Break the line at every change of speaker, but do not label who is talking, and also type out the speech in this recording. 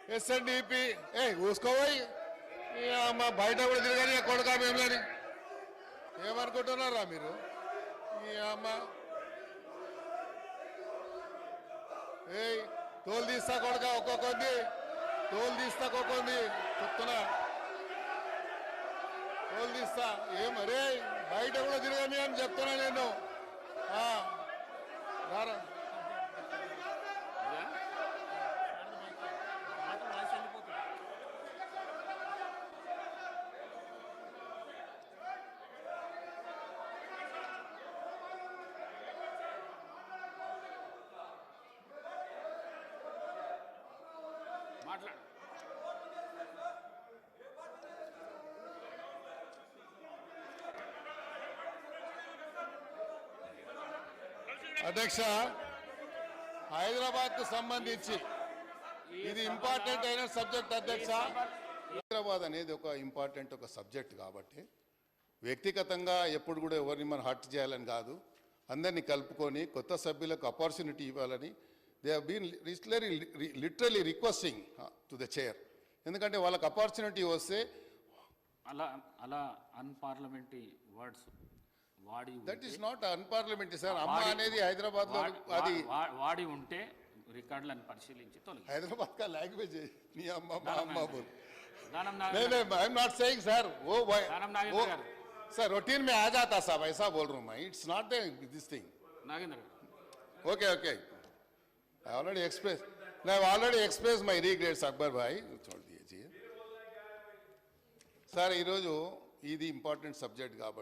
SNDP ఊసుకోపోయి అమ్మ బయట కూడా తిరగని కొడుకా మేము కానీ ఏమనుకుంటున్నారా మీరు ఈ అమ్మ తోలు తీస్తా కొడుక ఒక్కొక్కంది తోలు తీస్తా ఒక్కొక్కంది చెప్తున్నా తోలు తీస్తా ఏమరే బయట కూడా తిరగని అని చెప్తున్నా నేను రారా అధ్యక్ష హైదరాబాద్ కు సంబంధించి ఇది ఇంపార్టెంట్ అయిన సబ్జెక్ట్ అధ్యక్ష హైదరాబాద్ అనేది ఒక ఇంపార్టెంట్ ఒక సబ్జెక్ట్ కాబట్టి వ్యక్తిగతంగా ఎప్పుడు కూడా ఎవరిని మనం హర్ట్ చేయాలని కాదు అందరినీ కలుపుకొని కొత్త సభ్యులకు ఆపర్చునిటీ ఇవ్వాలని they have been literally requesting to the chair ఎందుకంటే వాళ్ళకి ఆపర్చునిటీ వస్తే
అలా అన్పార్లమెంటరీ వర్డ్స్ వాడి
that is not unparliamentary sir అమ్మ అనేది హైదరాబాద్ లో అది
వాడి ఉంటే రికార్డులను పరిశీలించి తొలగి
హైదరాబాద్ का लैंग्वेज है नी अम्मा अम्मा बोल
नहीं
I am not saying sir वो सर रूटीन में आ जाता साहब ऐसा बोल रहा हूँ मैं it's not this thing
Nagendra
okay okay I already express my regrets Akbar भाई छोड़ दीजिए सर ఈరోజు ఇది ఇంపార్టెంట్ సబ్జెక్ట్ కాబట్టి